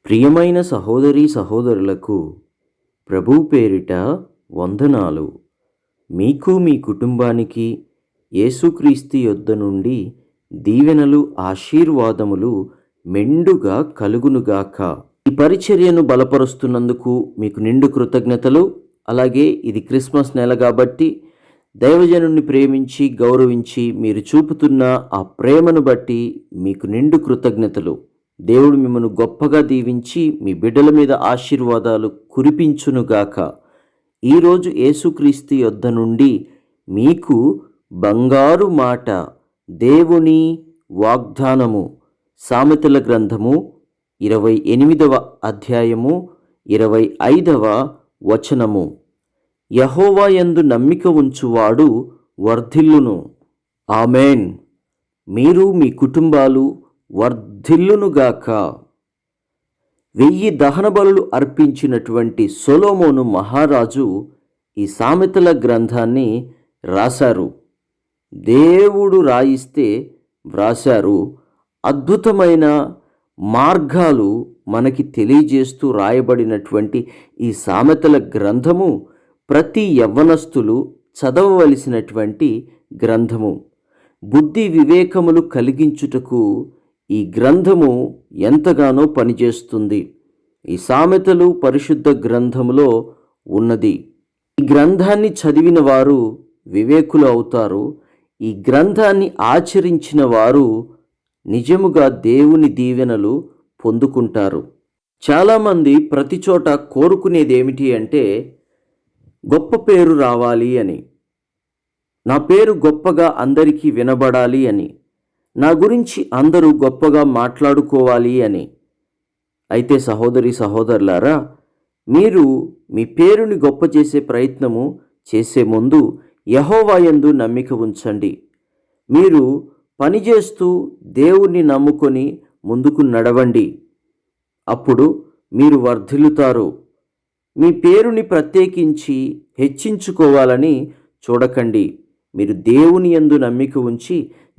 ప్రియమైన సహోదరీ సహోదరులకు ప్రభువు పేరిట వందనాలు. మీకు మీ కుటుంబానికి యేసుక్రీస్తు యొద్ద నుండి దీవెనలు ఆశీర్వాదములు మెండుగా కలుగునుగాక. ఈ పరిచర్యను బలపరుస్తున్నందుకు మీకు నిండు కృతజ్ఞతలు. అలాగే ఇది క్రిస్మస్ నెల కాబట్టి దైవజనుడిని ప్రేమించి గౌరవించి మీరు చూపుతున్న ఆ ప్రేమను బట్టి మీకు నిండు కృతజ్ఞతలు. దేవుడు మిమ్మల్ని గొప్పగా దీవించి మీ బిడ్డల మీద ఆశీర్వాదాలు కురిపించునుగాక. ఈరోజు యేసుక్రీస్తు యొద్ద నుండి మీకు బంగారు మాట, దేవుని వాగ్దానము, సామెతల గ్రంథము 28వ అధ్యాయము 25వ వచనము. యెహోవా యందు నమ్మిక ఉంచువాడు వర్ధిల్లును. ఆమేన్. మీరు మీ కుటుంబాలు వర్ధిల్లునుగాక. 1000 దహన బలులు అర్పించినటువంటి సొలొమోను మహారాజు ఈ సామెతల గ్రంథాన్ని రాశారు. దేవుడు రాయిస్తే వ్రాశారు. అద్భుతమైన మార్గాలు మనకి తెలియజేస్తూ రాయబడినటువంటి ఈ సామెతల గ్రంథము ప్రతి యవ్వనస్తులు చదవవలసినటువంటి గ్రంథము. బుద్ధి వివేకములు కలిగించుటకు ఈ గ్రంథము ఎంతగానో పనిచేస్తుంది. ఈ సామెతలు పరిశుద్ధ గ్రంథములో ఉన్నది. ఈ గ్రంథాన్ని చదివిన వారు వివేకులు అవుతారు. ఈ గ్రంథాన్ని ఆచరించిన వారు నిజముగా దేవుని దీవెనలు పొందుకుంటారు. చాలామంది ప్రతి చోట కోరుకునేది ఏమిటి అంటే గొప్ప పేరు రావాలి అని, నా పేరు గొప్పగా అందరికీ వినబడాలి అని, నా గురించి అందరూ గొప్పగా మాట్లాడుకోవాలి అని. అయితే సహోదరి సహోదరులారా, మీరు మీ పేరుని గొప్ప చేసే ప్రయత్నము చేసే ముందు యెహోవా యందు నమ్మిక ఉంచండి. మీరు పనిచేస్తూ దేవుణ్ణి నమ్ముకొని ముందుకు నడవండి. అప్పుడు మీరు వర్ధిల్లుతారు. మీ పేరుని ప్రత్యేకించి హెచ్చించుకోవాలని చూడకండి. మీరు దేవుని యందు నమ్మిక ఉంచి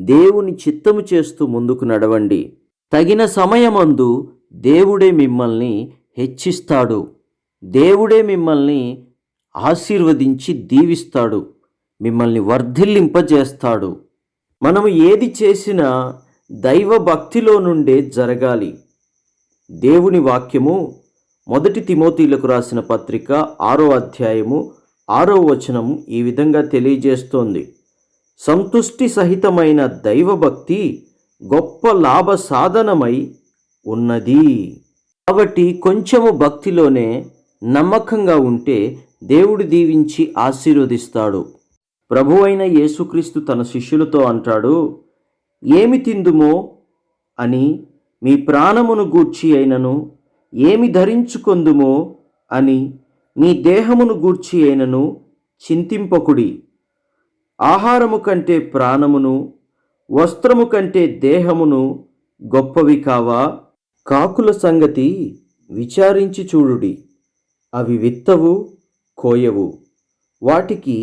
దేవుని చిత్తము చేస్తూ ముందుకు నడవండి. తగిన సమయమందు దేవుడే మిమ్మల్ని హెచ్చిస్తాడు. దేవుడే మిమ్మల్ని ఆశీర్వదించి దీవిస్తాడు. మిమ్మల్ని వర్ధిల్లింపజేస్తాడు. మనము ఏది చేసినా దైవ భక్తిలో నుండే జరగాలి. దేవుని వాక్యము 1 తిమోతీలకు రాసిన పత్రిక 6వ అధ్యాయము 6వ వచనము ఈ విధంగా తెలియజేస్తోంది. సంతుష్టి సహితమైన దైవభక్తి గొప్ప లాభ సాధనమై ఉన్నది. కాబట్టి కొంచెము భక్తిలోనే నమ్మకంగా ఉంటే దేవుడు దీవించి ఆశీర్వదిస్తాడు. ప్రభువైన యేసుక్రీస్తు తన శిష్యులతో అంటాడు, ఏమి తిందుమో అని మీ ప్రాణమును గూర్చి అయినను, ఏమి ధరించుకొందుమో అని మీ దేహమును గూర్చి అయినను చింతింపకుడి. ఆహారము కంటే ప్రాణమును, వస్త్రము కంటే దేహమును గొప్పవి కావా? కాకుల సంగతి విచారించి చూడుడి. అవి విత్తవు, కోయవు, వాటికి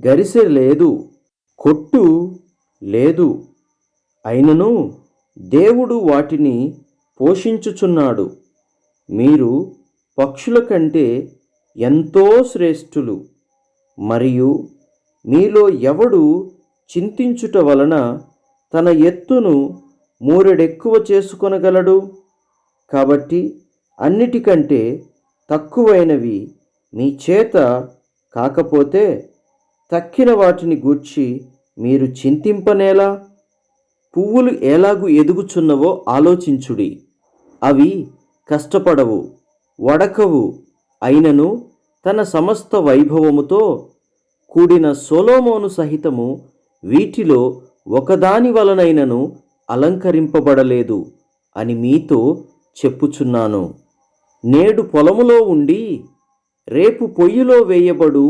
గరిసె లేదు, కొట్టు లేదు, అయినను దేవుడు వాటిని పోషించుచున్నాడు. మీరు పక్షుల కంటే ఎంతో శ్రేష్ఠులు. మరియు మీలో ఎవడు చింతించుట వలన తన ఎత్తును మూరెడెక్కువ చేసుకొనగలడు? కాబట్టి అన్నిటికంటే తక్కువైనవి మీ చేత కాకపోతే తక్కిన వాటిని గూర్చి మీరు చింతింపనేలా? పువ్వులు ఎలాగు ఎదుగుచున్నవో ఆలోచించుడి. అవి కష్టపడవు, వడకవు, అయినను తన సమస్త వైభవముతో కూడిన సొలొమోను సహితము వీటిలో ఒకదాని వలనైనను అలంకరింపబడలేదు అని మీతో చెప్పుచున్నాను. నేడు పొలములో ఉండి రేపు పొయ్యిలో వేయబడు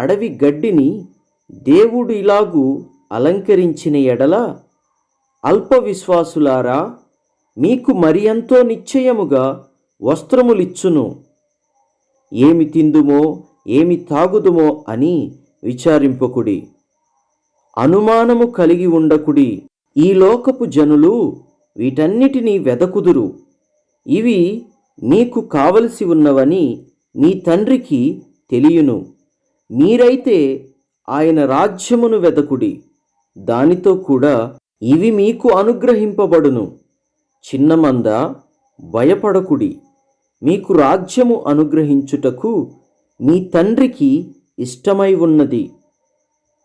అడవి గడ్డిని దేవుడు ఇలాగు అలంకరించిన ఎడల, అల్ప విశ్వాసులారా, మీకు మరి ఎంతో నిశ్చయముగా వస్త్రములిచ్చును. ఏమి తిందుమో ఏమి తాగుదుమో అని విచారింపకుడి. అనుమానము కలిగి ఉండకుడి. ఈ లోకపు జనులు వీటన్నిటినీ వెదకుదురు. ఇవి మీకు కావలసి ఉన్నవని మీ తండ్రికి తెలియను. మీరైతే ఆయన రాజ్యమును వెదకుడి, దానితో కూడా ఇవి మీకు అనుగ్రహింపబడును. చిన్నమంద, భయపడకుడి. మీకు రాజ్యము అనుగ్రహించుటకు మీ తండ్రికి ఇష్టమై ఉన్నది.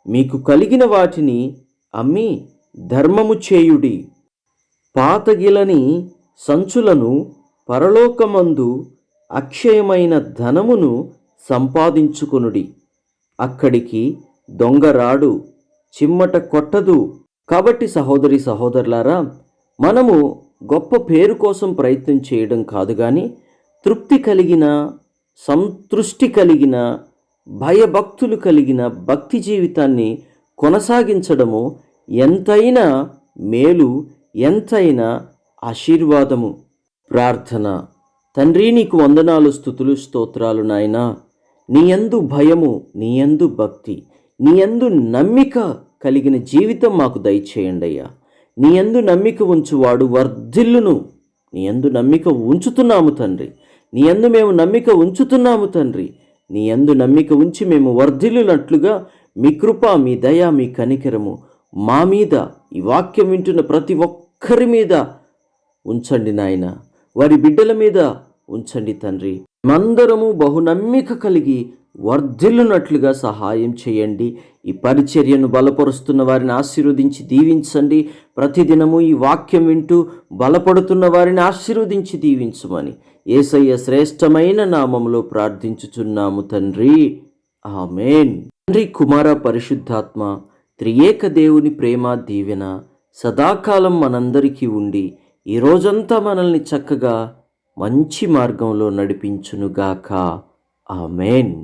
మీకు కలిగిన వాటిని అమ్మి ధర్మము చేయుడి. పాతగిలని సంచులను, పరలోకమందు అక్షయమైన ధనమును సంపాదించుకొనుడి. అక్కడికి దొంగరాడు, చిమ్మట కొట్టదు. కాబట్టి సహోదరి సహోదరులారా, మనము గొప్ప పేరు కోసం ప్రయత్నం చేయడం కాదు, కానీ తృప్తి కలిగిన, సంతృష్టి కలిగిన, భయభక్తులు కలిగిన భక్తి జీవితాన్ని కొనసాగించడము ఎంతైనా మేలు, ఎంతైనా ఆశీర్వాదము. ప్రార్థన. తండ్రి, నీకు వందనాలు, స్తుతులు, స్తోత్రాలు నాయనా. నీ యందు భయము, నీ యందు భక్తి, నీ యందు నమ్మిక కలిగిన జీవితం మాకు దయచేయండి అయ్యా. నీ యందు నమ్మిక ఉంచువాడు వర్ధిల్లును. నీ యందు నమ్మిక ఉంచుతున్నాము తండ్రి. నీ యందు మేము నమ్మిక ఉంచుతున్నాము తండ్రి. నీ యందు నమ్మిక ఉంచి మేము వర్ధిల్లునట్లుగా మీ కృప, మీ దయ, మీ కనికరము మా మీద, ఈ వాక్యం వింటున్న ప్రతి ఒక్కరి మీద ఉంచండి నాయన. వారి బిడ్డల మీద ఉంచండి తండ్రి. మందరము బహునమ్మిక కలిగి వర్ధిల్లునట్లుగా సహాయం చేయండి. ఈ పరిచర్యను బలపరుస్తున్న వారిని ఆశీర్వదించి దీవించండి. ప్రతిదినము ఈ వాక్యం వింటూ బలపడుతున్న వారిని ఆశీర్వదించి దీవించమని యేసయ్య శ్రేష్టమైన నామములో ప్రార్థించుచున్నాము తండ్రి. ఆమేన్. తండ్రి, కుమార, పరిశుద్ధాత్మ త్రియేక దేవుని ప్రేమ, దీవెన సదాకాలం మనందరికీ ఉండి ఈ రోజంతా మనల్ని చక్కగా మంచి మార్గంలో నడిపించునుగాక. ఆమేన్.